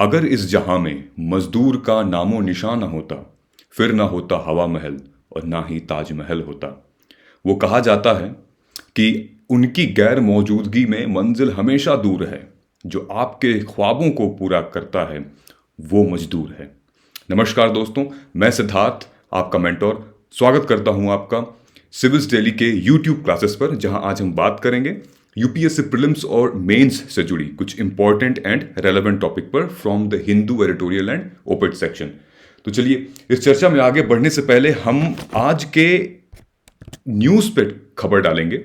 अगर इस जहां में मजदूर का नामो निशान न होता, फिर ना होता हवा महल और ना ही ताजमहल होता। वो कहा जाता है कि उनकी गैर मौजूदगी में मंजिल हमेशा दूर है। जो आपके ख्वाबों को पूरा करता है वो मजदूर है। नमस्कार दोस्तों, मैं सिद्धार्थ, आपका मेंटोर, स्वागत करता हूं आपका सिविल्स डेली के यूट्यूब क्लासेस पर, जहां आज हम बात करेंगे यूपीएससी प्रीलिम्स और मेंस से जुड़ी कुछ इंपॉर्टेंट एंड रेलेवेंट टॉपिक पर from the Hindu editorial and op-ed section. तो चलिए, इस चर्चा में आगे बढ़ने से पहले हम आज के न्यूज़ पे खबर डालेंगे।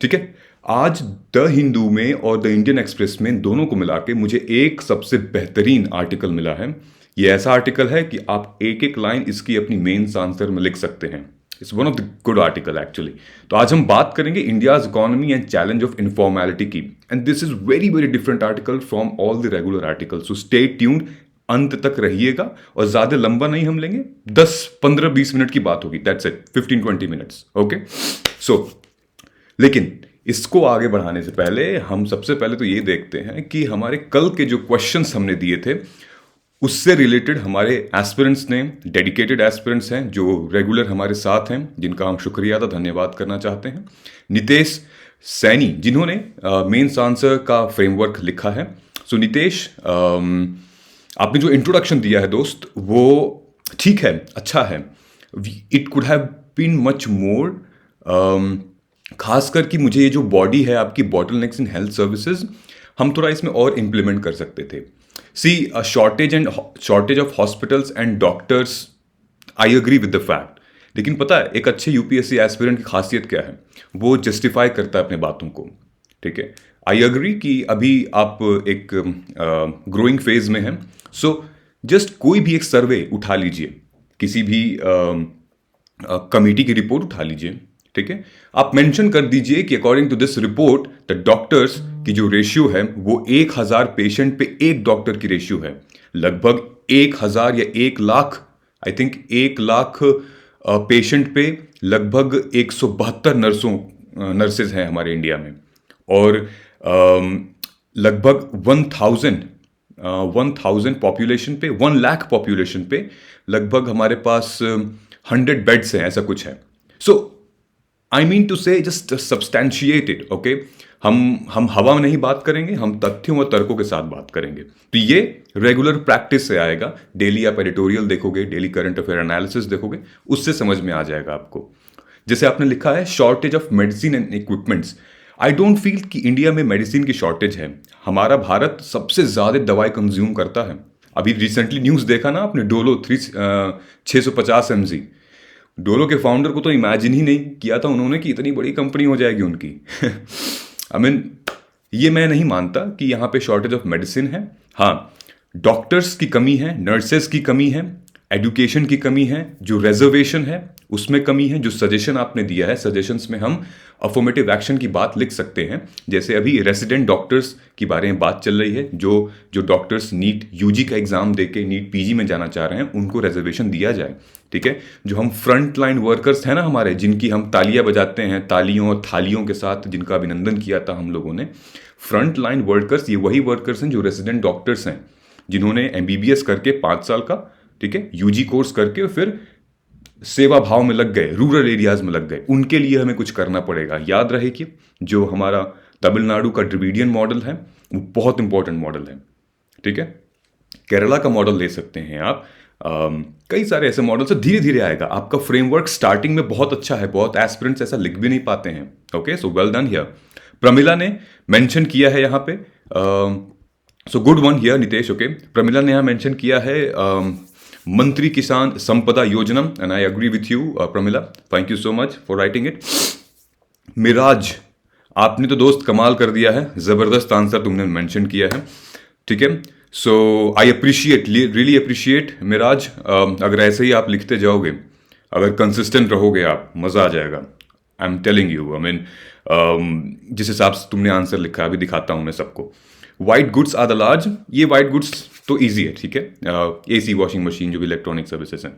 ठीक है, आज द हिंदू में और द इंडियन एक्सप्रेस में दोनों को मिला के मुझे एक सबसे बेहतरीन आर्टिकल मिला है। ये ऐसा आर्टिकल है कि आप एक एक लाइन इसकी अपनी मेंस आंसर में लिख सकते हैं। It's one of the good article actually. तो आज हम बात करेंगे India's economy and challenge of informality की, and this is very very different article from all the regular article. So stay tuned, अंत तक रहिएगा, और ज्यादा लंबा नहीं हम लेंगे, 10-15-20 मिनट की बात होगी, दैट्स इट, 15-20 मिनट्स। ओके, सो लेकिन इसको आगे बढ़ाने से पहले हम सबसे पहले तो ये देखते हैं कि हमारे कल के जो क्वेश्चंस हमने दिए थे उससे रिलेटेड हमारे एस्पिरेंट्स ने, डेडिकेटेड एस्पिरेंट्स हैं जो रेगुलर हमारे साथ हैं, जिनका हम शुक्रिया अदा धन्यवाद करना चाहते हैं। नितेश सैनी, जिन्होंने मेंस आंसर का फ्रेमवर्क लिखा है। सो नितेश, आपने जो इंट्रोडक्शन दिया है दोस्त, वो ठीक है, अच्छा है। It could have been much more, खासकर कि मुझे ये जो बॉडी है आपकी, बॉटलनेक्स इन हेल्थ सर्विसेज, हम थोड़ा इसमें और इम्प्लीमेंट कर सकते थे। See, shortage of hospitals and doctors, I agree with the fact. लेकिन पता है एक अच्छे यूपीएससी एस्पिरेंट की खासियत क्या है? वो जस्टिफाई करता है अपने बातों को। ठीक है, आई एग्री कि अभी आप एक ग्रोइंग फेज में हैं। सो जस्ट कोई भी एक सर्वे उठा लीजिए, किसी भी कमेटी की रिपोर्ट उठा लीजिए। ठीक है, आप मेंशन कर दीजिए कि according to this report the doctors की जो रेशियो है वो 1000 पेशेंट पे एक डॉक्टर की रेशियो है। लगभग 1000 या 1 lakh, I think 1 lakh patient पे लगभग 172 नर्सेज हैं हमारे इंडिया में। और लगभग 1000 पॉपुलेशन पे, 1 लाख पॉपुलेशन पे लगभग हमारे पास 100 बेड्स हैं, ऐसा कुछ है। सो आई मीन टू से जस्ट सब्सटैंशिएटेड। ओके, हम हवा में नहीं बात करेंगे, हम तथ्यों और तर्कों के साथ बात करेंगे। तो ये रेगुलर प्रैक्टिस से आएगा। डेली आप एडिटोरियल देखोगे, डेली करंट अफेयर एनालिसिस देखोगे, उससे समझ में आ जाएगा आपको। जैसे आपने लिखा है shortage of medicine and equipments, I don't feel कि इंडिया में मेडिसिन की शॉर्टेज है। हमारा भारत सबसे ज्यादा दवाई कंज्यूम करता है। अभी रिसेंटली न्यूज़ देखा ना आपने, डोलो 650 mg। डोलो के फाउंडर को तो इमेजिन ही नहीं किया था उन्होंने कि इतनी बड़ी कंपनी हो जाएगी उनकी। आई मीन, ये मैं नहीं मानता कि यहाँ पे शॉर्टेज ऑफ मेडिसिन है। हाँ, डॉक्टर्स की कमी है, नर्सेज की कमी है, एजुकेशन की कमी है, जो रिजर्वेशन है उसमें कमी है। जो सजेशन आपने दिया है, सजेशंस में हम अफर्मेटिव एक्शन की बात लिख सकते हैं। जैसे अभी रेसिडेंट डॉक्टर्स की बारे में बात चल रही है, जो डॉक्टर्स नीट यूजी का एग्जाम देके नीट पीजी में जाना चाह रहे हैं, उनको रिजर्वेशन दिया जाए। ठीक है, जो हम फ्रंट लाइन वर्कर्स हैं ना हमारे, जिनकी हम तालियां बजाते हैं, तालियों और थालियों के साथ जिनका अभिनंदन किया था हम लोगों ने, फ्रंट लाइन वर्कर्स, ये वही वर्कर्स हैं जो रेसिडेंट डॉक्टर्स हैं, जिन्होंने एमबीबीएस करके 5 साल का, ठीक है, यूजी कोर्स करके फिर सेवा भाव में लग गए, रूरल एरियाज में लग गए। उनके लिए हमें कुछ करना पड़ेगा। याद रहे कि जो हमारा तमिलनाडु का ड्रिविडियन मॉडल है वो बहुत इंपॉर्टेंट मॉडल है। ठीक है, केरला का मॉडल ले सकते हैं आप, कई सारे ऐसे मॉडल से धीरे धीरे आएगा। आपका फ्रेमवर्क स्टार्टिंग में बहुत अच्छा है, बहुत एस्पिरेंट्स ऐसा लिख भी नहीं पाते हैं। Okay, so well done here. Pramila ने मेंशन किया है यहाँ पे, so good one here Nitesh. Okay, Pramila ने यहाँ मेंशन किया है Mantri Kisan Sampada Yojana, and I agree with you Pramila, thank you so much for writing it. Miraj, आपने तो दोस्त कमाल कर दिया है, जबरदस्त आंसर तुमने मेंशन किया है। ठीक है, so I appreciate, really appreciate Miraj. अगर ऐसे ही आप लिखते जाओगे, अगर कंसिस्टेंट रहोगे आप, मजा आ जाएगा। I am telling you, I mean जिस हिसाब से तुमने आंसर लिखा है, अभी दिखाता हूं मैं सबको। White goods are the large, ये वाइट गुड्स तो ईजी है। ठीक है, एसी, वॉशिंग मशीन, जो भी इलेक्ट्रॉनिक सर्विसेज हैं।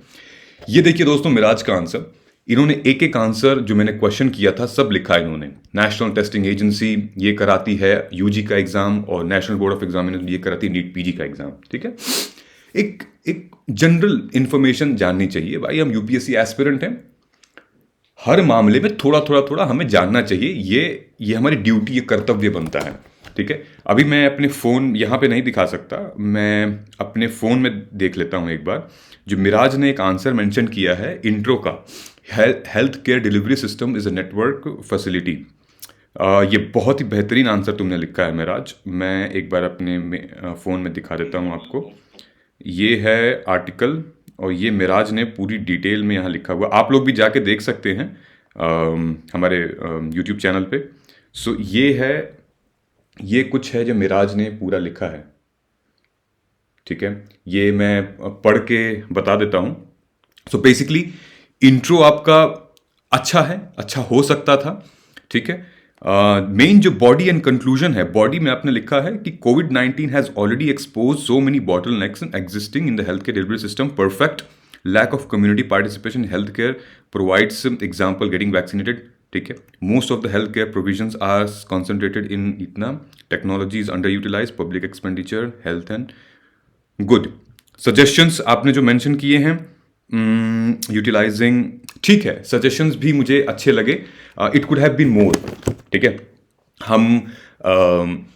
ये देखिए दोस्तों मिराज का आंसर, इन्होंने एक एक आंसर जो मैंने क्वेश्चन किया था सब लिखा है इन्होंने। नेशनल टेस्टिंग एजेंसी ये कराती है यूजी का एग्जाम, और नेशनल बोर्ड ऑफ एग्जामिनेशन ये कराती है नीट पीजी का एग्जाम। ठीक है, एक एक जनरल इंफॉर्मेशन जाननी चाहिए भाई। हम यूपीएससी एस्पिरेंट हैं, हर मामले में थोड़ा थोड़ा थोड़ा हमें जानना चाहिए। ये हमारी ड्यूटी, ये कर्तव्य बनता है। ठीक है, अभी मैं अपने फ़ोन यहाँ पे नहीं दिखा सकता, मैं अपने फ़ोन में देख लेता हूँ एक बार। जो मिराज ने एक आंसर मेंशन किया है इंट्रो का, health care delivery system is a network facility. ये बहुत ही बेहतरीन आंसर तुमने लिखा है मिराज। मैं एक बार अपने फ़ोन में दिखा देता हूँ आपको। ये है आर्टिकल, और ये मिराज ने पूरी डिटेल में यहाँ लिखा हुआ। आप लोग भी जाके देख सकते हैं हमारे यूट्यूब चैनल पे। सो ये कुछ है जो मिराज ने पूरा लिखा है। ठीक है, ये मैं पढ़ के बता देता हूँ। सो बेसिकली इंट्रो आपका अच्छा है, अच्छा हो सकता था। ठीक है, मेन जो बॉडी एंड कंक्लूजन है, बॉडी में आपने लिखा है कि कोविड-19 has already expose so many bottlenecks existing in the health care delivery system, perfect lack of community participation in health care provides example getting vaccinated. ठीक है, most of the health care provisions are concentrated in इतना technology is under utilize, public expenditure, health and good. Suggestions आपने जो mention किए हैं utilising, ठीक है, suggestions भी मुझे अच्छे लगे। It could have been more. ठीक है, हम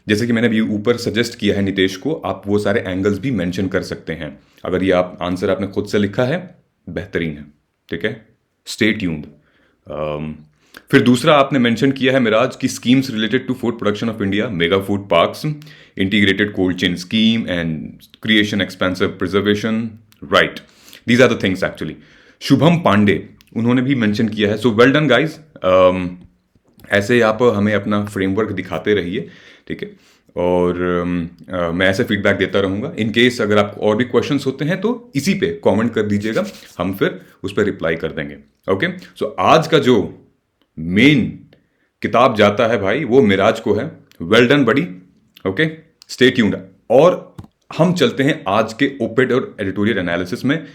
जैसे कि मैंने अभी ऊपर सजेस्ट किया है नितेश को, आप वो सारे एंगल्स भी मेंशन कर सकते हैं। अगर ये आप आंसर आपने खुद से लिखा है, बेहतरीन है। ठीक है, स्टे ट्यून्ड। फिर दूसरा आपने मेंशन किया है मिराज की schemes related to food production of India, mega food parks, integrated cold chain scheme and creation expensive preservation. Right, these are the things actually. Shubham Pandey उन्होंने भी मेंशन किया है। So well done guys. ऐसे आप हमें अपना फ्रेमवर्क दिखाते रहिए। ठीक है, और मैं ऐसे फीडबैक देता रहूँगा। इन केस अगर आपको और भी क्वेश्चंस होते हैं तो इसी पे कमेंट कर दीजिएगा, हम फिर उस पर रिप्लाई कर देंगे। ओके, सो आज का जो मेन किताब जाता है भाई वो मिराज को है। Well done buddy. Okay, stay tuned. और हम चलते हैं आज के ओपेड और एडिटोरियल एनालिसिस में,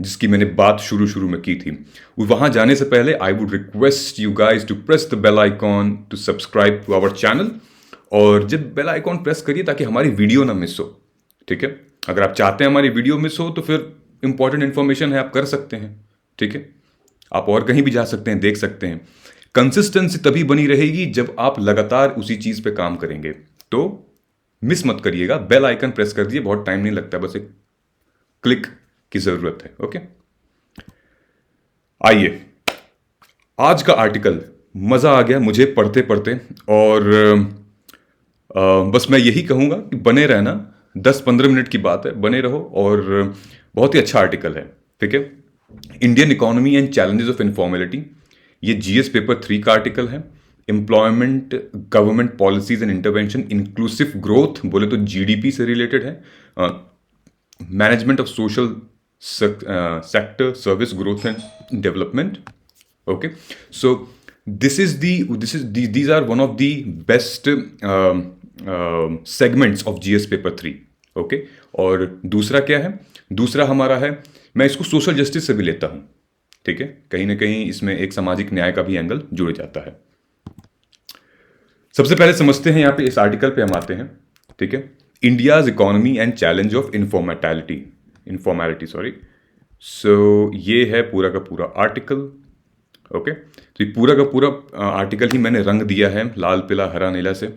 जिसकी मैंने बात शुरू में की थी। वहां जाने से पहले I would request you guys to press the bell icon to subscribe to our channel. और जब बेल आइकॉन प्रेस करिए ताकि हमारी वीडियो ना मिस हो। ठीक है, अगर आप चाहते हैं हमारी वीडियो मिस हो तो फिर इंपॉर्टेंट इंफॉर्मेशन है, आप कर सकते हैं। ठीक है, आप और कहीं भी जा सकते हैं, देख सकते हैं। कंसिस्टेंसी तभी बनी रहेगी जब आप लगातार उसी चीज पे काम करेंगे। तो मिस मत करिएगा, बेल आइकन प्रेस कर दीजिए, बहुत टाइम नहीं लगता, बस एक क्लिक की जरूरत है। ओके, आइए आज का आर्टिकल। मजा आ गया मुझे पढ़ते पढ़ते, और बस मैं यही कहूंगा कि बने रहना। 10-15 मिनट की बात है, बने रहो। और बहुत ही अच्छा आर्टिकल है। ठीक है, Indian economy and challenges of informality, ये जीएस पेपर 3 का आर्टिकल है। Employment, government policies and intervention, inclusive growth बोले तो जीडीपी से रिलेटेड है। Management of social sector, service growth and development. Okay, so these are one of the best segments of GS paper 3। ओके, और दूसरा क्या है? दूसरा हमारा है, मैं इसको सोशल जस्टिस से भी लेता हूं। ठीक है, कहीं ना कहीं इसमें एक सामाजिक न्याय का भी एंगल जुड़ जाता है। सबसे पहले समझते हैं, यहां पे इस आर्टिकल पे हम आते हैं। ठीक है, India's economy and challenge of informality sorry. So ये है पूरा का पूरा आर्टिकल। ओके, तो ये पूरा का पूरा आर्टिकल ही मैंने रंग दिया है लाल पीला हरा नीला से,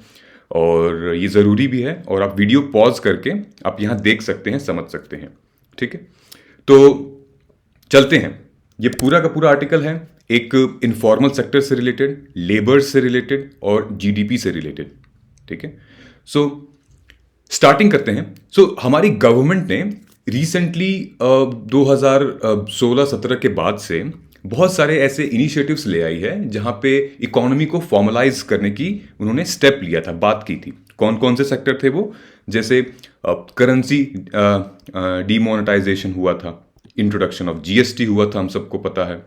और ये ज़रूरी भी है। और आप वीडियो पॉज करके आप यहाँ देख सकते हैं, समझ सकते हैं। ठीक है, तो चलते हैं। ये पूरा का पूरा आर्टिकल है एक इनफॉर्मल सेक्टर से रिलेटेड, लेबर से रिलेटेड और जीडीपी से रिलेटेड। ठीक है, सो स्टार्टिंग करते हैं। सो हमारी गवर्नमेंट ने रिसेंटली 2016-17 के बाद से बहुत सारे ऐसे इनिशिएटिव्स ले आई है जहां पे इकोनॉमी को फॉर्मलाइज करने की उन्होंने स्टेप लिया था, बात की थी। कौन कौन से सेक्टर थे वो? जैसे करेंसी डीमोनेटाइजेशन हुआ था, इंट्रोडक्शन ऑफ जीएसटी हुआ था, हम सबको पता है,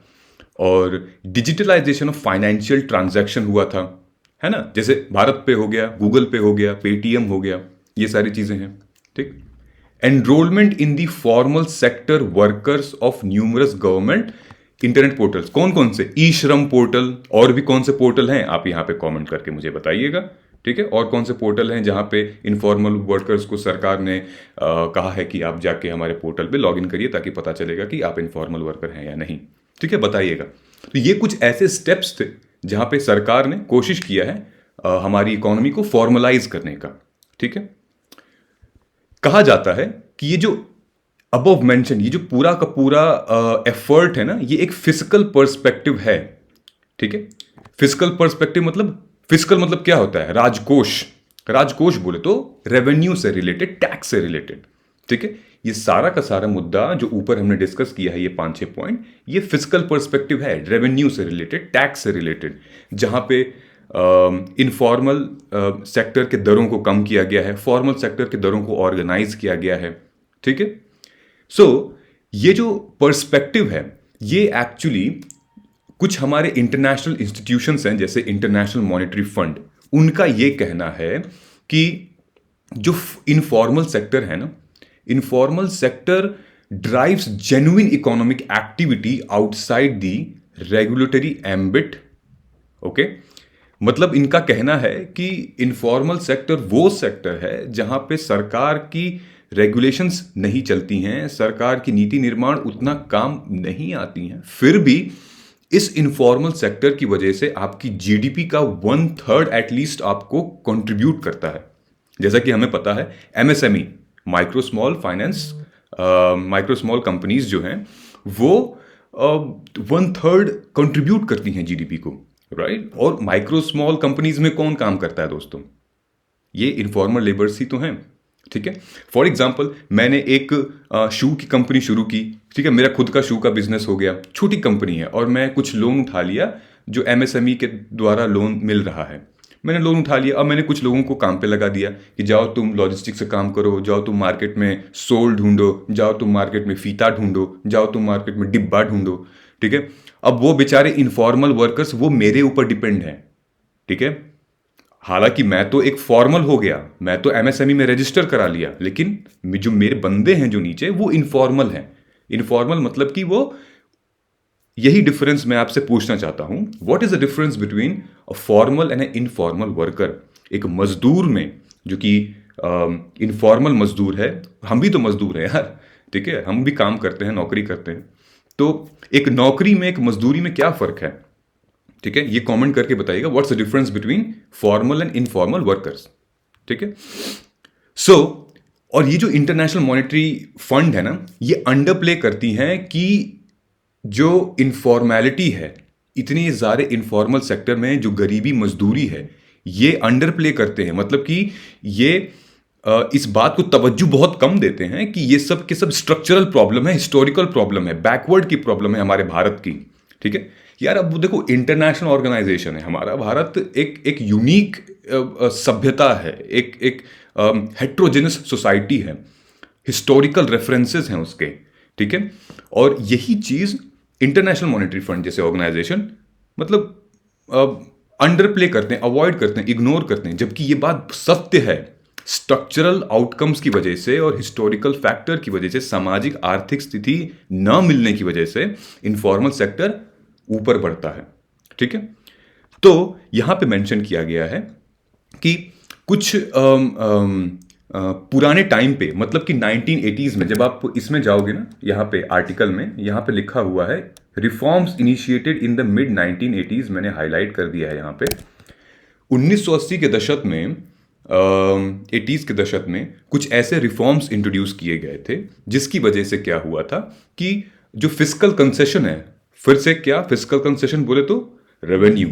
और डिजिटलाइजेशन ऑफ फाइनेंशियल ट्रांजैक्शन हुआ था, है ना। जैसे भारत पे हो गया, गूगल पे हो गया, पेटीएम हो गया, ये सारी चीजें हैं। ठीक, enrolment in the formal sector workers of numerous government internet portals कौन कौन से, ई श्रम पोर्टल, और भी कौन से पोर्टल हैं आप यहाँ पे कमेंट करके मुझे बताइएगा, ठीक है। और कौन से पोर्टल हैं जहाँ पे इनफॉर्मल वर्कर्स को सरकार ने कहा है कि आप जाके हमारे पोर्टल पे लॉगिन करिए ताकि पता चलेगा कि आप इनफॉर्मल वर्कर हैं या नहीं, ठीक है, बताइएगा। तो ये कुछ ऐसे स्टेप्स थे जहाँ पे सरकार ने कोशिश किया है हमारी इकोनॉमी को फॉर्मलाइज करने का, ठीक है। कहा जाता है कि ये जो अबव मेंशन, ये जो पूरा का पूरा एफर्ट है ना, ये एक फिजिकल पर्सपेक्टिव है, ठीक है। फिजिकल पर्सपेक्टिव मतलब, फिजिकल मतलब क्या होता है, राजकोष। राजकोष बोले तो रेवेन्यू से रिलेटेड, टैक्स से रिलेटेड, ठीक है। ये सारा का सारा मुद्दा जो ऊपर हमने डिस्कस किया है, ये 5-6 पॉइंट, ये फिजिकल पर्सपेक्टिव है, रेवेन्यू से रिलेटेड, टैक्स से रिलेटेड, जहां पे इनफॉर्मल सेक्टर के दरों को कम किया गया है, फॉर्मल सेक्टर के दरों को ऑर्गेनाइज किया गया है, ठीक है। सो ये जो पर्सपेक्टिव है, ये एक्चुअली कुछ हमारे इंटरनेशनल इंस्टीट्यूशंस हैं जैसे इंटरनेशनल मॉनेटरी फंड, उनका ये कहना है कि जो इनफॉर्मल सेक्टर है ना, informal sector drives genuine economic activity outside the regulatory ambit, okay. मतलब इनका कहना है कि इनफॉर्मल सेक्टर वो सेक्टर है जहां पे सरकार की रेगुलेशंस नहीं चलती हैं, सरकार की नीति निर्माण उतना काम नहीं आती हैं, फिर भी इस इनफॉर्मल सेक्टर की वजह से आपकी जीडीपी का 1/3 एटलीस्ट आपको कंट्रीब्यूट करता है। जैसा कि हमें पता है MSME, micro small finance, micro small companies जो हैं वो 1/3 कंट्रीब्यूट करती हैं जीडीपी को, राइट। और माइक्रो स्मॉल कंपनीज में कौन काम करता है दोस्तों, ये इनफॉर्मल लेबर्स ही तो हैं, ठीक है। फॉर एग्जाम्पल मैंने एक शू की कंपनी शुरू की, ठीक है, मेरा खुद का शू का बिजनेस हो गया, छोटी कंपनी है, और मैं कुछ लोन उठा लिया जो एमएसएमई के द्वारा लोन मिल रहा है, मैंने लोन उठा लिया। अब मैंने कुछ लोगों को काम पे लगा दिया कि जाओ तुम लॉजिस्टिक्स से काम करो, जाओ तुम मार्केट में सोल ढूंढो, जाओ तुम मार्केट में फीता ढूंढो, जाओ तुम मार्केट में डिब्बा ढूंढो, ठीक है। अब वो बेचारे इनफॉर्मल वर्कर्स वो मेरे ऊपर डिपेंड हैं, ठीक है। हालांकि मैं तो एक फॉर्मल हो गया, मैं तो एमएसएमई में रजिस्टर करा लिया, लेकिन जो मेरे बंदे हैं जो नीचे, वो इनफॉर्मल हैं। इनफॉर्मल मतलब कि वो, यही डिफरेंस मैं आपसे पूछना चाहता हूं, what is the difference between a formal and A informal worker. एक मजदूर में, जो कि इनफॉर्मल मजदूर है, हम भी तो मजदूर हैं यार, ठीक है, हम भी काम करते हैं, नौकरी करते हैं, तो एक नौकरी में, एक मजदूरी में क्या फर्क है, ठीक है। ये कमेंट करके बताइएगा what's the difference between formal and informal workers, ठीक है। सो और ये जो इंटरनेशनल मॉनेटरी फंड है ना, ये अंडर प्ले करती हैं कि जो इनफॉर्मेलिटी है, इतने सारे इनफॉर्मल सेक्टर में जो गरीबी मजदूरी है, ये अंडर प्ले करते हैं। मतलब कि ये इस बात को तवज्जो बहुत कम देते हैं कि ये सब के सब स्ट्रक्चरल प्रॉब्लम है, हिस्टोरिकल प्रॉब्लम है, बैकवर्ड की प्रॉब्लम है हमारे भारत की, ठीक है यार। अब देखो, इंटरनेशनल ऑर्गेनाइजेशन है हमारा भारत, एक यूनिक सभ्यता है, एक हेट्रोजेनस सोसाइटी है, हिस्टोरिकल रेफरेंसेस हैं उसके, ठीक है। और यही चीज इंटरनेशनल मॉनेटरी फंड जैसे ऑर्गेनाइजेशन मतलब अंडर प्ले करते हैं, अवॉइड करते हैं, इग्नोर करते हैं, जबकि ये बात सत्य है। स्ट्रक्चरल आउटकम्स की वजह से और हिस्टोरिकल फैक्टर की वजह से, सामाजिक आर्थिक स्थिति न मिलने की वजह से इनफॉर्मल सेक्टर ऊपर बढ़ता है, ठीक है। तो यहां पे मेंशन किया गया है कि कुछ पुराने टाइम पे, मतलब कि 1980s में, जब आप इसमें जाओगे ना, यहाँ पे आर्टिकल में यहाँ पे लिखा हुआ है reforms initiated in the mid 1980s, मैंने हाईलाइट कर दिया है यहाँ पे। 1980 के दशक में, 80s के दशक में कुछ ऐसे रिफॉर्म्स इंट्रोड्यूस किए गए थे, जिसकी वजह से क्या हुआ था कि जो फिस्कल कंसेशन है, फिर से क्या फिस्कल कंसेशन बोले तो रेवेन्यू,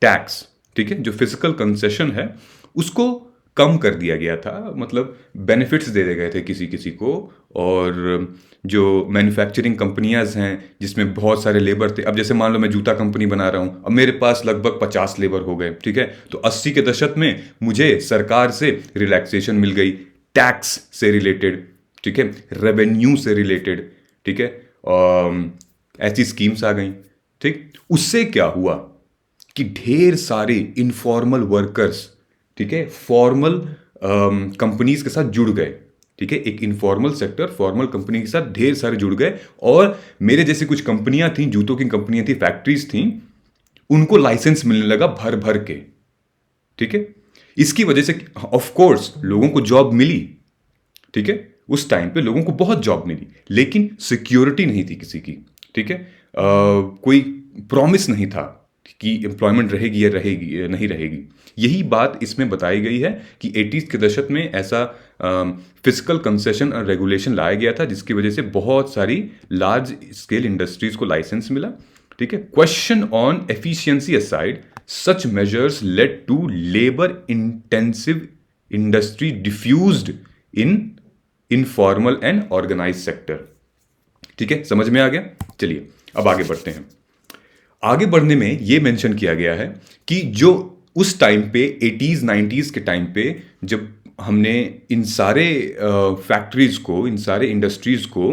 टैक्स, ठीक है, जो फिजिकल कंसेशन है उसको कम कर दिया गया था, मतलब बेनिफिट्स दे दिए गए थे किसी किसी को। और जो मैन्युफैक्चरिंग कंपनियां हैं जिसमें बहुत सारे लेबर थे, अब जैसे मान लो मैं जूता कंपनी बना रहा हूं, अब मेरे पास लगभग 50 लेबर हो गए, ठीक है। तो 80 के दशक में मुझे सरकार से रिलैक्सेशन मिल गई, टैक्स से रिलेटेड, ठीक है, रेवेन्यू से रिलेटेड, ठीक है, ऐसी स्कीम्स आ गई, ठीक। उससे क्या हुआ कि ढेर सारे इनफॉर्मल वर्कर्स, ठीक है, फॉर्मल कंपनीज के साथ जुड़ गए, ठीक है, एक इनफॉर्मल सेक्टर फॉर्मल कंपनी के साथ ढेर सारे जुड़ गए, और मेरे जैसी कुछ कंपनियां थी, जूतों की कंपनियां थी, फैक्ट्रीज थी, उनको लाइसेंस मिलने लगा भर भर के। ठीक है, इसकी वजह से ऑफ कोर्स लोगों को जॉब मिली। ठीक है, उस टाइम पे लोगों को बहुत जॉब मिली, लेकिन सिक्योरिटी नहीं थी किसी की। ठीक है, कोई प्रॉमिस नहीं था कि एम्प्लॉयमेंट रहेगी या रहेगी या नहीं रहेगी। यही बात इसमें बताई गई है कि 80s के दशक में ऐसा फिजिकल कंसेशन और रेगुलेशन लाया गया था, जिसकी वजह से बहुत सारी लार्ज स्केल इंडस्ट्रीज को लाइसेंस मिला। ठीक है, question on efficiency aside, such measures led to labour intensive industry diffused in informal and organise sector. ठीक है, समझ में आ गया। चलिए अब आगे बढ़ते हैं। आगे बढ़ने में यह मेंशन किया गया है कि जो उस टाइम पे 80s 90s के टाइम पे जब हमने इन सारे फैक्ट्रीज को, इन सारे इंडस्ट्रीज को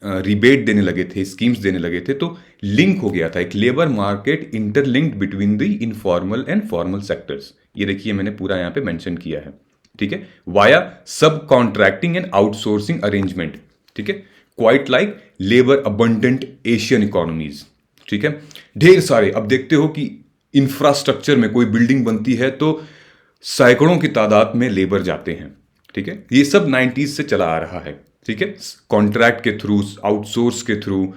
रिबेट देने लगे थे, स्कीम्स देने लगे थे, तो लिंक हो गया था एक labour market interlinked between the informal and formal sectors. ये देखिए मैंने पूरा यहां पे मेंशन किया है। ठीक है, वाया सब कॉन्ट्रैक्टिंग एंड आउटसोर्सिंग अरेंजमेंट। ठीक है, quite like labour abundant Asian economies. ठीक है, ढेर सारे, अब देखते हो कि इंफ्रास्ट्रक्चर में कोई बिल्डिंग बनती है तो सैकड़ों की तादाद में लेबर जाते हैं। ठीक है, ये सब 90s से चला आ रहा है। ठीक है, कॉन्ट्रैक्ट के थ्रू, आउटसोर्स के थ्रू,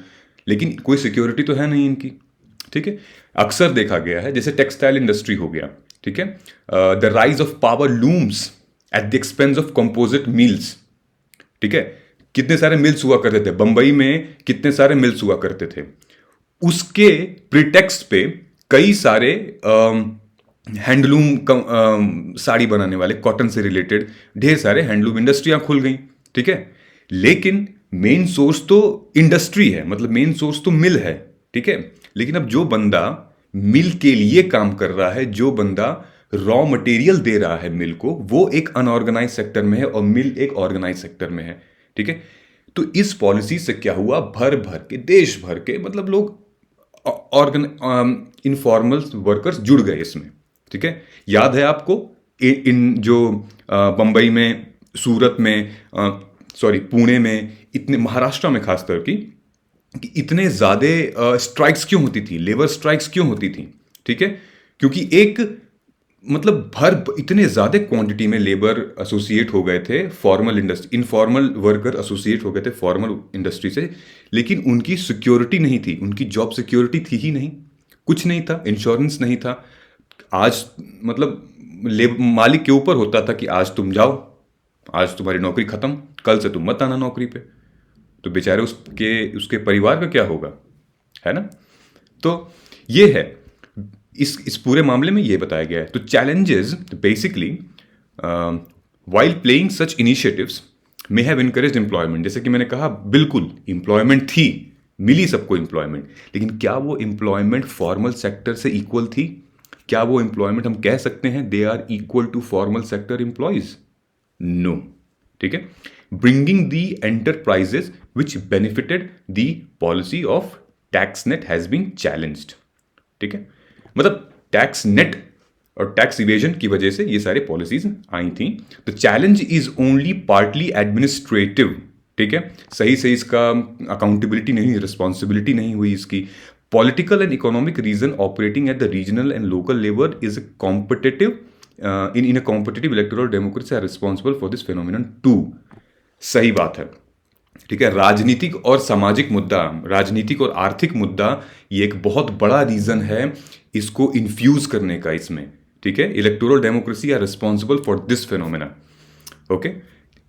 लेकिन कोई सिक्योरिटी तो है नहीं इनकी। ठीक है, अक्सर देखा गया है, जैसे टेक्सटाइल इंडस्ट्री हो गया। ठीक है, the rise of power looms at the expense of composite mills. ठीक है, कितने सारे मिल्स हुआ करते थे बंबई में, कितने सारे मिल्स हुआ करते थे, उसके प्रिटेक्स्ट पे कई सारे हैंडलूम साड़ी बनाने वाले, कॉटन से रिलेटेड ढेर सारे हैंडलूम इंडस्ट्रियां खुल गई। ठीक है, लेकिन मेन सोर्स तो इंडस्ट्री है, मतलब मेन सोर्स तो मिल है। ठीक है, लेकिन अब जो बंदा मिल के लिए काम कर रहा है, जो बंदा रॉ मटेरियल दे रहा है मिल को, वो एक अनऑर्गेनाइज सेक्टर में है और मिल एक ऑर्गेनाइज सेक्टर में है। ठीक है, तो इस पॉलिसी से क्या हुआ, भर भर के, देश भर के, मतलब लोग इनफॉर्मल वर्कर्स जुड़ गए इसमें। ठीक है, याद है आपको इन जो बंबई में, सूरत में, सॉरी पुणे में, इतने, महाराष्ट्र में खासकर कि इतने ज़्यादा स्ट्राइक्स क्यों होती थी, लेबर स्ट्राइक्स क्यों होती थी। ठीक है, क्योंकि एक मतलब इतने ज़्यादा क्वांटिटी में लेबर एसोसिएट हो गए थे formal industry, informal worker associate हो गए थे फॉर्मल इंडस्ट्री से, लेकिन उनकी सिक्योरिटी नहीं थी, उनकी जॉब सिक्योरिटी थी ही नहीं, कुछ नहीं था, इंश्योरेंस नहीं था। आज मतलब मालिक के ऊपर होता था कि आज तुम जाओ, आज तुम्हारी नौकरी खत्म, कल से तुम मत आना नौकरी पे, तो बेचारे उसके परिवार का क्या होगा, है ना। तो ये है, इस पूरे मामले में ये बताया गया है। तो challenges basically while playing such initiatives may have encouraged employment. जैसे कि मैंने कहा, बिल्कुल एम्प्लॉयमेंट थी, मिली सबको एम्प्लॉयमेंट, लेकिन क्या वो एम्प्लॉयमेंट फॉर्मल सेक्टर से इक्वल थी? क्या वो एम्प्लॉयमेंट हम कह सकते हैं they are equal to formal sector employees? No. ठीक है, bringing the enterprises which benefited the policy of tax net has been challenged. ठीक है, मतलब टैक्स नेट और टैक्स इवेजन की वजह से ये सारी पॉलिसीज आई थी। तो challenge is only partly administrative. ठीक है, सही से इसका अकाउंटेबिलिटी नहीं, रिस्पॉन्सिबिलिटी नहीं हुई इसकी। Political and economic reason operating at the regional and local level is competitive in a competitive electoral democracy are responsible for this phenomenon too. सही बात है। ठीक है, राजनीतिक और सामाजिक मुद्दा, राजनीतिक और आर्थिक मुद्दा, ये एक बहुत बड़ा रीजन है इसको इन्फ्यूज करने का इसमें। ठीक है, electoral democracy are responsible for this phenomena. Okay,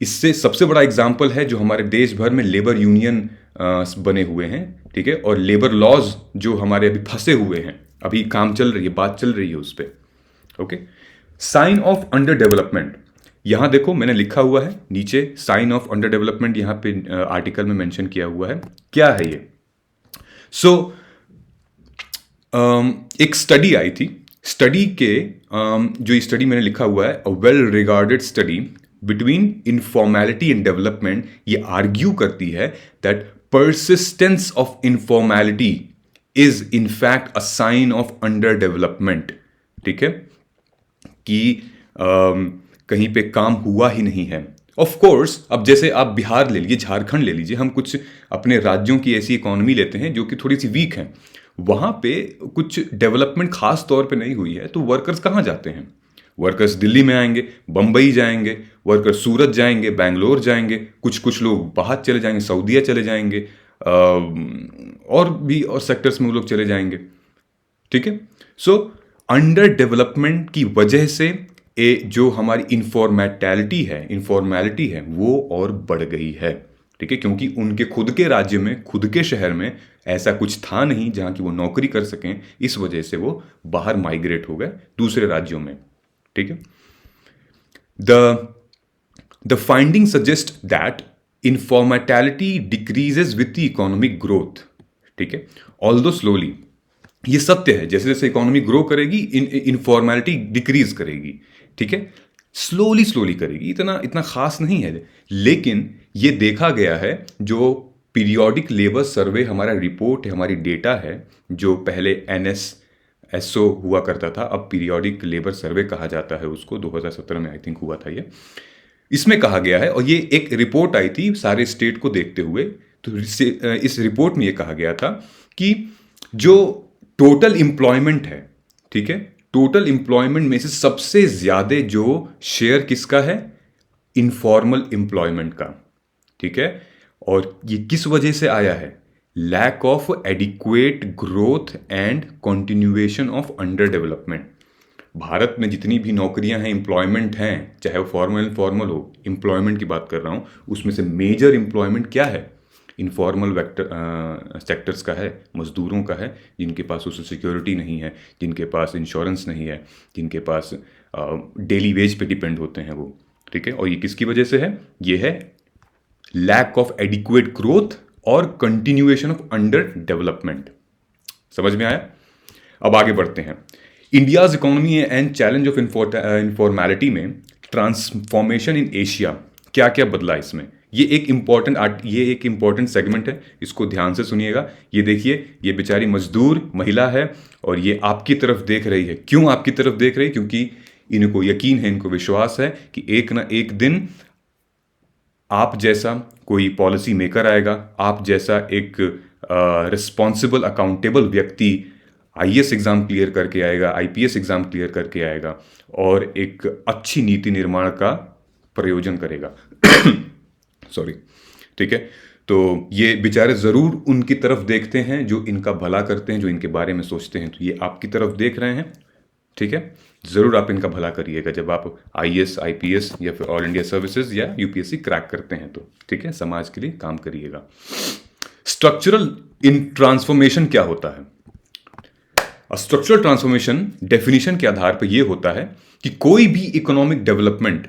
इससे सबसे बड़ा एग्जाम्पल है जो हमारे देश भर में लेबर यूनियन बने हुए हैं। ठीक है, और लेबर लॉज जो हमारे अभी फंसे हुए हैं, अभी काम चल रही है, बात चल रही है उस पर। Okay, sign of under development, यहां देखो मैंने लिखा हुआ है नीचे, साइन ऑफ अंडर डेवलपमेंट यहां पे आर्टिकल में मेंशन किया हुआ है। क्या है ये? सो एक स्टडी आई थी, स्टडी के जो स्टडी मैंने लिखा हुआ है, a well regarded study between informality and development, ये आर्ग्यू करती है that persistence of informality is in fact a sign of underdevelopment। ठीक है, कि कहीं पे काम हुआ ही नहीं है। ऑफ कोर्स अब जैसे आप बिहार ले लीजिए, झारखंड ले लीजिए, हम कुछ अपने राज्यों की ऐसी इकोनॉमी लेते हैं जो कि थोड़ी सी वीक है, वहाँ पे कुछ डेवलपमेंट खास तौर पे नहीं हुई है, तो वर्कर्स कहाँ जाते हैं? वर्कर्स दिल्ली में आएंगे, बम्बई जाएंगे, वर्कर्स सूरत जाएंगे, बैंगलोर जाएंगे, कुछ कुछ लोग बाहर चले जाएंगे, सऊदीया चले जाएंगे, और भी और सेक्टर्स में वो लोग चले जाएंगे। ठीक है। सो अंडर डेवलपमेंट की वजह से जो हमारी इनफॉर्मेलिटी है वो और बढ़ गई है। ठीक है, क्योंकि उनके खुद के राज्य में, खुद के शहर में ऐसा कुछ था नहीं जहां कि वो नौकरी कर सकें, इस वजह से वो बाहर माइग्रेट हो गए दूसरे राज्यों में। ठीक है। The finding suggest that informality decreases with the economic growth. ठीक है, ऑल्दो स्लोली, ये सत्य है, जैसे जैसे इकोनॉमी ग्रो करेगी इनफॉर्मेलिटी डिक्रीज करेगी। ठीक है, स्लोली स्लोली करेगी, इतना इतना खास नहीं है। लेकिन ये देखा गया है, जो पीरियोडिक लेबर सर्वे हमारा रिपोर्ट है, हमारी डेटा है, जो पहले NSSO हुआ करता था, अब पीरियोडिक लेबर सर्वे कहा जाता है उसको, 2017 में आई थिंक हुआ था ये। इसमें कहा गया है, और ये एक रिपोर्ट आई थी सारे स्टेट को देखते हुए, तो इस रिपोर्ट में ये कहा गया था कि जो टोटल एम्प्लॉयमेंट है, ठीक है, टोटल एम्प्लॉयमेंट में से सबसे ज्यादा जो शेयर किसका है? इनफॉर्मल एम्प्लॉयमेंट का। ठीक है, और ये किस वजह से आया है? Lack of adequate growth and continuation of under development. Bharat में जितनी भी नौकरियां हैं, एम्प्लॉयमेंट हैं, चाहे वो फॉर्मल फॉर्मल हो, एम्प्लॉयमेंट की बात कर रहा हूं, उसमें से मेजर एम्प्लॉयमेंट क्या है? इनफॉर्मल सेक्टर्स का है, मजदूरों का है, जिनके पास सोशल सिक्योरिटी नहीं है, जिनके पास इंश्योरेंस नहीं है, जिनके पास डेली वेज पे डिपेंड होते हैं वो। ठीक है, और ये किसकी वजह से है? ये है लैक ऑफ एडिक्वेट ग्रोथ और कंटिन्यूएशन ऑफ अंडर डेवलपमेंट। समझ में आया? अब आगे बढ़ते हैं। India's economy and challenge of informality में ट्रांसफॉर्मेशन इन एशिया, क्या क्या बदला इसमें? ये एक इम्पॉर्टेंट सेगमेंट है, इसको ध्यान से सुनिएगा। ये देखिए, ये बेचारी मजदूर महिला है और ये आपकी तरफ देख रही है। क्यों आपकी तरफ देख रही है? क्योंकि इनको यकीन है, इनको विश्वास है कि एक ना एक दिन आप जैसा कोई पॉलिसी मेकर आएगा, आप जैसा एक रिस्पॉन्सिबल अकाउंटेबल व्यक्ति IAS एग्जाम क्लियर करके आएगा, IPS एग्जाम क्लियर करके आएगा और एक अच्छी नीति निर्माण का प्रयोजन करेगा। सॉरी। ठीक है, तो ये बेचारे जरूर उनकी तरफ देखते हैं जो इनका भला करते हैं, जो इनके बारे में सोचते हैं। तो ये आपकी तरफ देख रहे हैं। ठीक है, जरूर आप इनका भला करिएगा जब आप IAS IPS या फिर ऑल इंडिया सर्विसेज या UPSC क्रैक करते हैं तो। ठीक है, समाज के लिए काम करिएगा। स्ट्रक्चरल इन ट्रांसफॉर्मेशन क्या होता है? स्ट्रक्चरल ट्रांसफॉर्मेशन डेफिनेशन के आधार पर यह होता है कि कोई भी economic development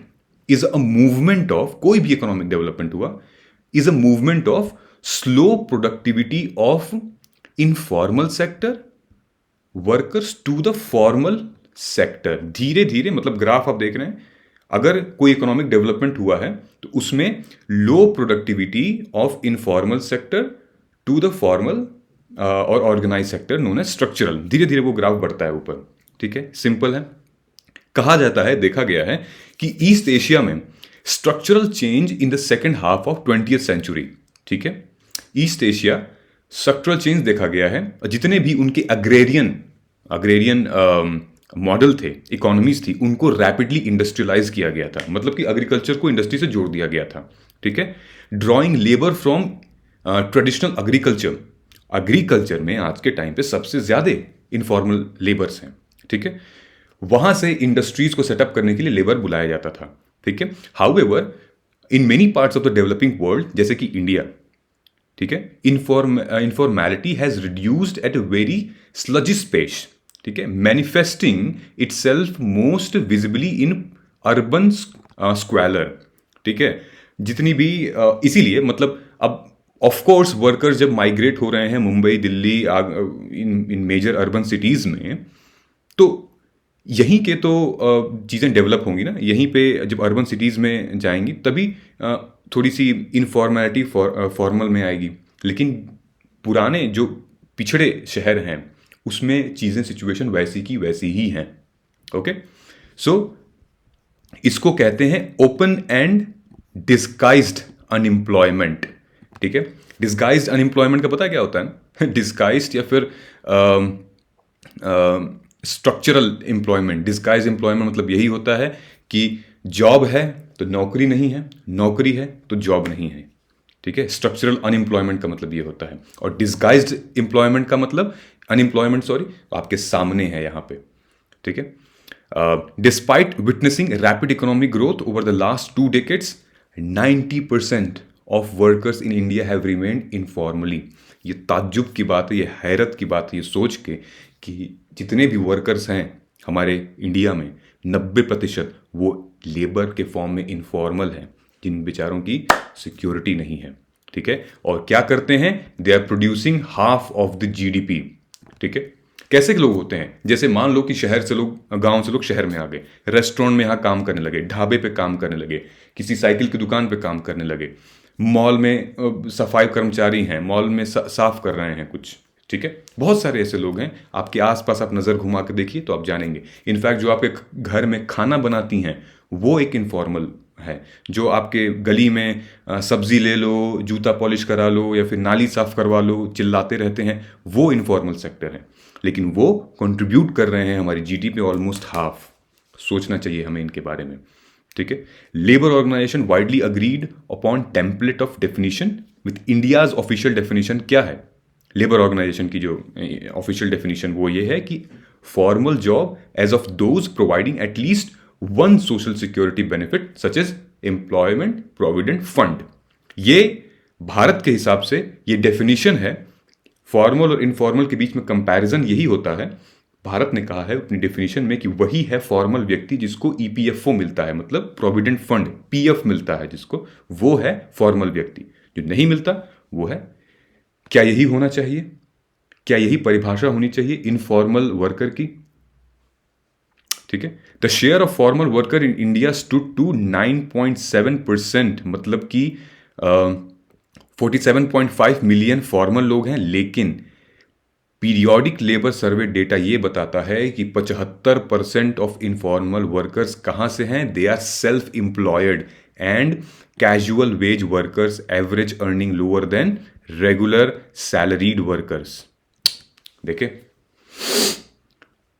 is a movement of, कोई भी इकोनॉमिक डेवलपमेंट हुआ is a movement of slow productivity of informal sector workers to the formal sector. धीरे धीरे, मतलब ग्राफ आप देख रहे हैं, अगर कोई इकोनॉमिक डेवलपमेंट हुआ है तो उसमें low productivity of informal sector to the formal और organize sector known as structural. धीरे धीरे वो ग्राफ बढ़ता है ऊपर। ठीक है, सिंपल है। कहा जाता है, देखा गया है कि ईस्ट एशिया में structural change in the second half of 20th century. ठीक है, ईस्ट एशिया स्ट्रक्चरल चेंज देखा गया है। जितने भी उनके अग्रेरियन मॉडल थे, इकोनॉमीज थी, उनको रैपिडली इंडस्ट्रियलाइज किया गया था। मतलब कि एग्रीकल्चर को इंडस्ट्री से जोड़ दिया गया था। ठीक है, drawing labour from traditional agriculture में आज के टाइम पे सबसे ज्यादा इनफॉर्मल लेबर्स हैं। ठीक है, वहां से इंडस्ट्रीज को सेटअप करने के लिए लेबर बुलाया जाता था। ठीक है, however in many parts of the developing world, जैसे कि इंडिया, ठीक है, informality has reduced at a very sluggish pace. ठीक है, manifesting itself most visibly in urban squalor. ठीक है, जितनी भी इसीलिए, मतलब अब ऑफ कोर्स वर्कर्स जब माइग्रेट हो रहे हैं Mumbai, Delhi, in major urban cities में, तो यहीं के तो चीज़ें डेवलप होंगी ना। यहीं पे जब अर्बन सिटीज़ में जाएंगी तभी थोड़ी सी इनफॉर्मेलिटी फॉर्मल में आएगी। लेकिन पुराने जो पिछड़े शहर हैं उसमें चीज़ें, सिचुएशन वैसी की वैसी ही हैं। ओके, सो इसको कहते हैं ओपन एंड डिस्गाइज्ड अनएम्प्लॉयमेंट। ठीक है, डिस्गाइज्ड अनएम्प्लॉयमेंट का पता है क्या होता है ना? डिस्गाइज्ड या फिर स्ट्रक्चरल एम्प्लॉयमेंट। डिस्गाइज एम्प्लॉयमेंट मतलब यही होता है कि जॉब है तो नौकरी नहीं है, नौकरी है तो जॉब नहीं है। ठीक है, स्ट्रक्चरल अनएम्प्लॉयमेंट का मतलब ये होता है, और डिस्गाइज्ड एम्प्लॉयमेंट का मतलब अनएम्प्लॉयमेंट, सॉरी, आपके सामने है यहाँ पे। ठीक है, despite witnessing rapid economic growth over the last 2 decades, 90% of workers in India have remained informally. ये ताज्जुब की बात है, ये हैरत की बात है ये सोच के कि जितने भी वर्कर्स हैं हमारे इंडिया में, 90% वो लेबर के फॉर्म में इनफॉर्मल हैं, जिन बेचारों की सिक्योरिटी नहीं है। ठीक है, और क्या करते हैं? They are producing half of the GDP. ठीक है, कैसे के लोग होते हैं? जैसे मान लो कि शहर से लोग, गांव से लोग शहर में आ गए, रेस्टोरेंट में यहाँ काम करने लगे, ढाबे पे काम करने लगे, किसी साइकिल की दुकान पे काम करने लगे, मॉल में सफाई कर्मचारी हैं, मॉल में साफ कर रहे हैं कुछ। ठीक है, बहुत सारे ऐसे लोग हैं, आपके आसपास आप नज़र घुमा के देखिए तो आप जानेंगे। इनफैक्ट जो आपके घर में खाना बनाती हैं वो एक इनफॉर्मल है। जो आपके गली में सब्जी ले लो, जूता पॉलिश करा लो या फिर नाली साफ करवा लो, चिल्लाते रहते हैं, वो इनफॉर्मल सेक्टर है, लेकिन वो कंट्रीब्यूट कर रहे हैं हमारी जीडीपी ऑलमोस्ट हाफ। सोचना चाहिए हमें इनके बारे में। ठीक है, labour organisation widely agreed upon template of definition with India's official definition. क्या है लेबर ऑर्गेनाइजेशन की जो ऑफिशियल डेफिनेशन? वो ये है कि formal job as of those providing at least one social security benefit such as employment provident fund. ये भारत के हिसाब से ये डेफिनेशन है। फॉर्मल और इनफॉर्मल के बीच में कंपैरिजन यही होता है। भारत ने कहा है अपनी डेफिनेशन में कि वही है फॉर्मल व्यक्ति जिसको ईपीएफओ मिलता है, मतलब प्रोविडेंट फंड, पीएफ मिलता है जिसको, वो है फॉर्मल व्यक्ति। जो नहीं मिलता वो है। क्या यही होना चाहिए? क्या यही परिभाषा होनी चाहिए इनफॉर्मल वर्कर की? ठीक है, the share of formal worker in India stood to 9.7%, मतलब कि 47.5 मिलियन फॉर्मल लोग हैं, लेकिन पीरियोडिक लेबर सर्वे डेटा ये बताता है कि 75% ऑफ इनफॉर्मल वर्कर्स कहाँ से हैं? They are self employed and casual wage workers, average earning lower than regular salaried workers. देखे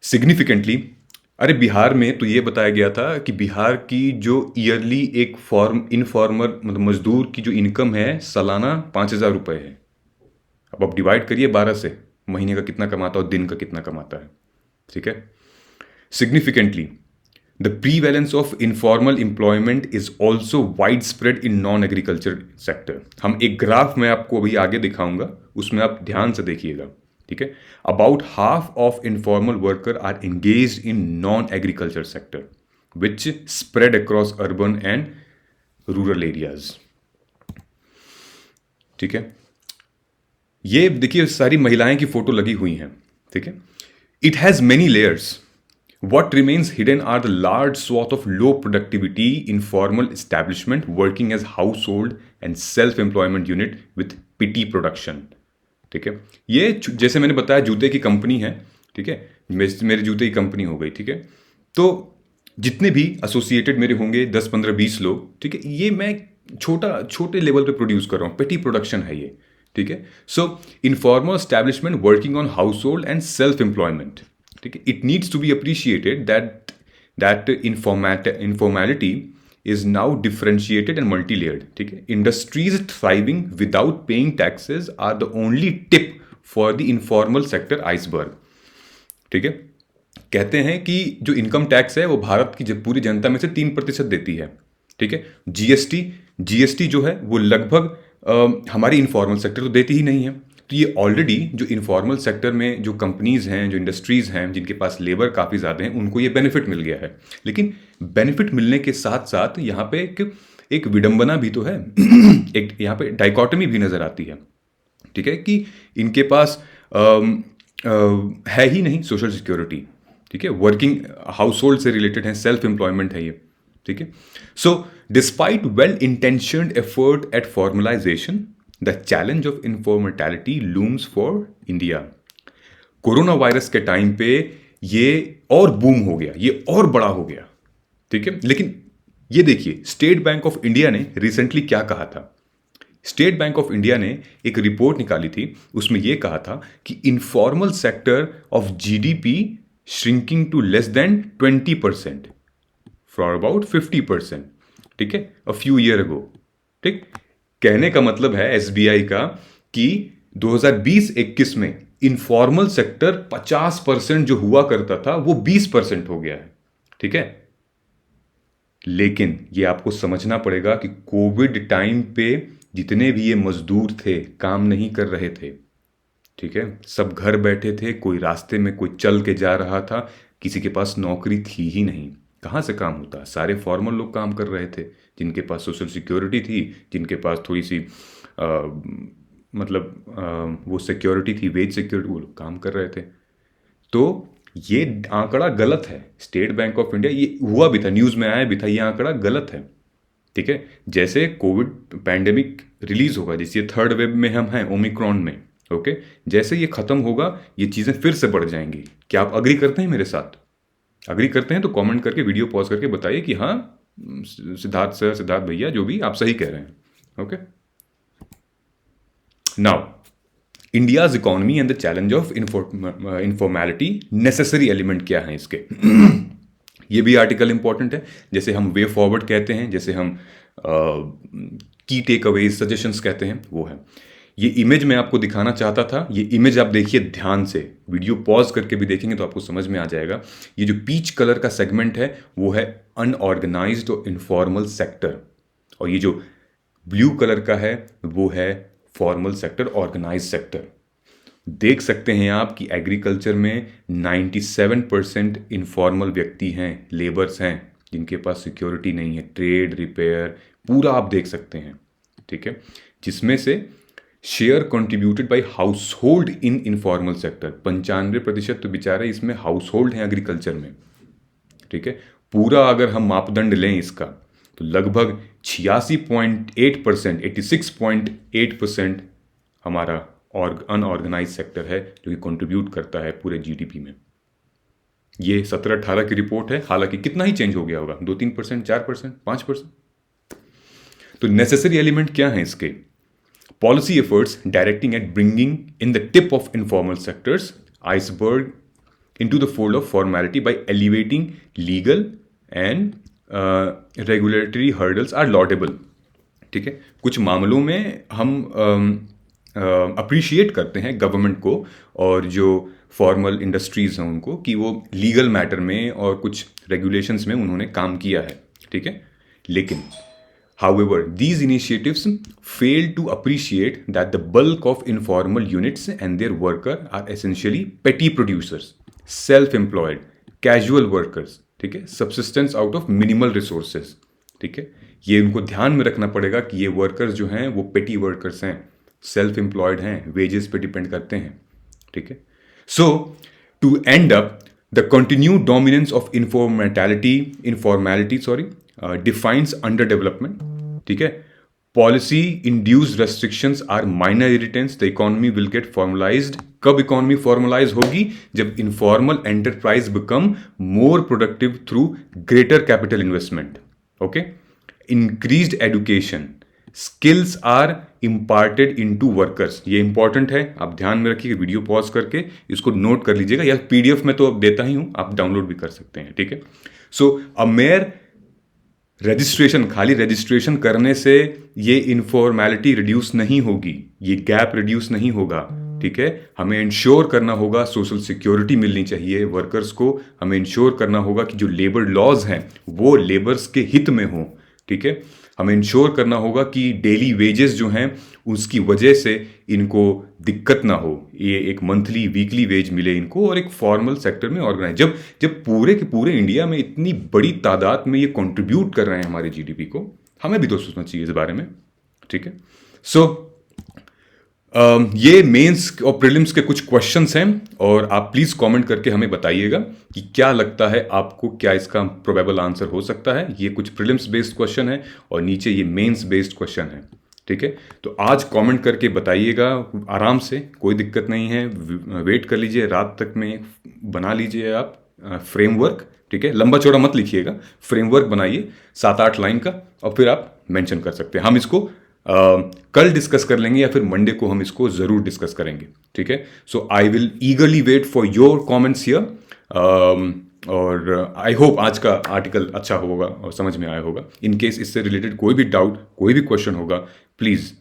सिग्निफिकेंटली। अरे बिहार में तो ये बताया गया था कि बिहार की जो ईयरली एक इनफॉर्मल मतलब मजदूर की जो इनकम है सालाना 5,000 रुपये है। अब आप डिवाइड करिए 12 से, महीने का कितना कमाता है और दिन का कितना कमाता है। ठीक है, significantly the prevalence of informal employment is also wide spread in non agriculture sector. हम एक ग्राफ में आपको अभी आगे दिखाऊंगा, उसमें आप ध्यान से देखिएगा। ठीक है, about half of informal worker are engaged in non agriculture sector which spread across urban and rural areas. ठीक है, ये देखिए सारी महिलाएं की फोटो लगी हुई हैं। ठीक है, it has many layers. What remains hidden are the large swath of low productivity informal establishment working as household and self-employment unit with petty production। ठीक है, ये जैसे मैंने बताया जूते की कंपनी है। ठीक है, मेरे जूते की कंपनी हो गई। ठीक है, तो जितने भी एसोसिएटेड मेरे होंगे 10, 15, 20 लोग। ठीक है, ये मैं छोटे लेवल पे प्रोड्यूस कर रहा हूँ, पेटी प्रोडक्शन है ये। ठीक है, so informal establishment working on house hold and self employment. ठीक है, it needs to be appreciated that इनफॉर्मेलिटी is now differentiated and multi-layered। ठीक है, industries thriving without paying taxes are the only tip for the informal sector iceberg। ठीक है, कहते हैं कि जो इनकम टैक्स है वो भारत की पूरी जनता में से 3% देती है। ठीक है, जीएसटी जो है वो लगभग हमारी इनफॉर्मल सेक्टर तो देती ही नहीं है। तो ये ऑलरेडी जो इनफॉर्मल सेक्टर में जो कंपनीज हैं, जो इंडस्ट्रीज़ हैं, जिनके पास लेबर काफ़ी ज़्यादा हैं, उनको ये बेनिफिट मिल गया है। लेकिन बेनिफिट मिलने के साथ साथ यहाँ पे एक विडंबना भी तो है एक यहाँ पे डाइकोटमी भी नज़र आती है। ठीक है, कि इनके पास है ही नहीं सोशल सिक्योरिटी। ठीक है, वर्किंग हाउस होल्ड से रिलेटेड है, सेल्फ एम्प्लॉयमेंट है ये। ठीक है, so despite well intentioned effort at formalization the challenge of informality looms for India. Corona virus के टाइम पे ये और बूम हो गया, ये और बड़ा हो गया। ठीक है। लेकिन ये देखिए, स्टेट बैंक ऑफ इंडिया ने रिसेंटली क्या कहा था। स्टेट बैंक ऑफ इंडिया ने एक रिपोर्ट निकाली थी, उसमें यह कहा था कि informal sector of GDP shrinking to less than 20% for about 50%, ठीक है, अ फ्यू ईयर अगो। ठीक, कहने का मतलब है एसबीआई का कि 2020-21 में इनफॉर्मल सेक्टर 50% जो हुआ करता था वो 20% हो गया है। ठीक है, लेकिन ये आपको समझना पड़ेगा कि कोविड टाइम पे जितने भी ये मजदूर थे काम नहीं कर रहे थे। ठीक है, सब घर बैठे थे, कोई रास्ते में कोई चल के जा रहा था, किसी के पास नौकरी थी ही नहीं, कहाँ से काम होता। सारे फॉर्मल लोग काम कर रहे थे, जिनके पास सोशल सिक्योरिटी थी, जिनके पास थोड़ी सी वो सिक्योरिटी थी, वेज सिक्योरिटी, वो लोग काम कर रहे थे। तो ये आंकड़ा गलत है। स्टेट बैंक ऑफ इंडिया, ये हुआ भी था, न्यूज़ में आया भी था, ये आंकड़ा गलत है। ठीक है, जैसे कोविड पैंडेमिक रिलीज होगा, जैसे थर्ड वेव में हम हैं, ओमिक्रॉन में, ओके, जैसे ये खत्म होगा ये चीज़ें फिर से बढ़ जाएंगी। क्या आप अग्री करते हैं मेरे साथ? अग्री करते हैं तो कमेंट करके, वीडियो पॉज करके बताइए कि हाँ सिद्धार्थ सर, सिद्धार्थ भैया, जो भी आप सही कह रहे हैं। Okay, now India's economy and the challenge of informality, necessary element क्या है इसके ये भी आर्टिकल इंपॉर्टेंट है। जैसे हम वे फॉरवर्ड कहते हैं, जैसे हम की टेक अवेज सजेशंस कहते हैं, वो है। ये इमेज मैं आपको दिखाना चाहता था, ये इमेज आप देखिए ध्यान से, वीडियो पॉज करके भी देखेंगे तो आपको समझ में आ जाएगा। ये जो पीच कलर का सेगमेंट है वो है अनऑर्गेनाइज्ड और इनफॉर्मल सेक्टर, और ये जो ब्लू कलर का है वो है फॉर्मल सेक्टर, ऑर्गेनाइज सेक्टर। देख सकते हैं आप कि एग्रीकल्चर में 97% इनफॉर्मल व्यक्ति हैं, लेबर्स हैं, जिनके पास सिक्योरिटी नहीं है, ट्रेड, रिपेयर, पूरा आप देख सकते हैं। ठीक है, जिसमें से share contributed bye house hold in informal sector 95% तो बेचारे इसमें हाउस होल्ड हैं एग्रीकल्चर में। ठीक है, पूरा अगर हम मापदंड लें इसका तो लगभग 86.8%, 86.8% हमारा और अनऑर्गेनाइज सेक्टर है जो कि कंट्रीब्यूट करता है पूरे जीडीपी में। ये 17-18 की रिपोर्ट है, हालांकि कितना ही चेंज हो गया होगा, 2-3%, 4%, 5%। तो नेसेसरी एलिमेंट क्या है इसके? Policy efforts directing at bringing in the tip of informal sectors iceberg into the fold of formality by elevating legal and regulatory hurdles are laudable। ठीक है, कुछ मामलों में हम अप्रिशिएट करते हैं गवर्नमेंट को और जो फॉर्मल इंडस्ट्रीज हैं उनको, कि वो लीगल मैटर में और कुछ रेगुलेशंस में उन्होंने काम किया है। ठीक है, लेकिन however these initiatives fail to appreciate that the bulk of informal units and their worker are essentially petty producers, self employed, casual workers. ठीक है, subsistence out of minimal resources. ठीक है, ये उनको ध्यान में रखना पड़ेगा कि ये वर्कर्स जो हैं वो पेटी वर्कर्स हैं, सेल्फ एम्प्लॉयड हैं, वेजेस पे डिपेंड करते हैं। ठीक है, so to end up the continued dominance of informality defines under development. ठीक है, policy induced restrictions are minor irritants, the economy will get formalized. कब इकोनॉमी फॉर्मलाइज होगी? जब informal enterprise become more productive through greater capital investment. Okay, increased education, skills are imparted into workers. ये important है, आप ध्यान में रखिए, video pause करके इसको नोट कर लीजिएगा, या पीडीएफ में तो अब देता ही हूं, आप डाउनलोड भी कर सकते हैं। ठीक है, सो अ मेयर रजिस्ट्रेशन, खाली रजिस्ट्रेशन करने से ये इनफॉर्मेलिटी रिड्यूस नहीं होगी, ये गैप रिड्यूस नहीं होगा। ठीक है, हमें इंश्योर करना होगा, सोशल सिक्योरिटी मिलनी चाहिए वर्कर्स को, हमें इंश्योर करना होगा कि जो लेबर लॉज हैं वो लेबर्स के हित में हों। ठीक है, हमें इंश्योर करना होगा कि डेली वेजेस जो हैं उसकी वजह से इनको दिक्कत ना हो, ये एक मंथली वीकली वेज मिले इनको, और एक फॉर्मल सेक्टर में ऑर्गेनाइज। जब पूरे के पूरे इंडिया में इतनी बड़ी तादाद में ये कंट्रीब्यूट कर रहे हैं हमारे जीडीपी को, हमें भी तो सोचना चाहिए इस बारे में। ठीक है, सो ये मेंस और प्रीलिम्स के कुछ क्वेश्चंस हैं, और आप प्लीज़ कमेंट करके हमें बताइएगा कि क्या लगता है आपको, क्या इसका प्रोबेबल आंसर हो सकता है। ये कुछ प्रीलिम्स बेस्ड क्वेश्चन है और नीचे ये मेंस बेस्ड क्वेश्चन है। ठीक है, तो आज कमेंट करके बताइएगा आराम से, कोई दिक्कत नहीं है, वेट कर लीजिए, रात तक में बना लीजिए आप फ्रेमवर्क, ठीक है, लंबा चौड़ा मत लिखिएगा, फ्रेमवर्क बनाइए 7-8 लाइन का, और फिर आप मेंशन कर सकते हैं। हम इसको कल डिस्कस कर लेंगे या फिर मंडे को हम इसको ज़रूर डिस्कस करेंगे, ठीक है। So I will eagerly wait for your comments here, और आई होप आज का आर्टिकल अच्छा होगा और समझ में आया होगा। इन केस इससे रिलेटेड कोई भी डाउट, कोई भी क्वेश्चन होगा, प्लीज़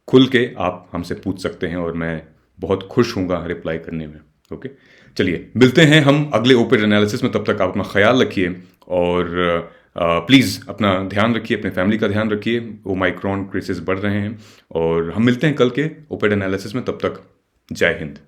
खुल के आप हमसे पूछ सकते हैं, और मैं बहुत खुश हूँगा रिप्लाई करने में। ओके, चलिए मिलते हैं हम अगले ओपेड एनालिसिस में। तब तक आप अपना ख्याल रखिए, और प्लीज़ अपना ध्यान रखिए, अपने फैमिली का ध्यान रखिए। ओमाइक्रॉन केसेस बढ़ रहे हैं, और हम मिलते हैं कल के ओपेड एनालिसिस में। तब तक जय हिंद।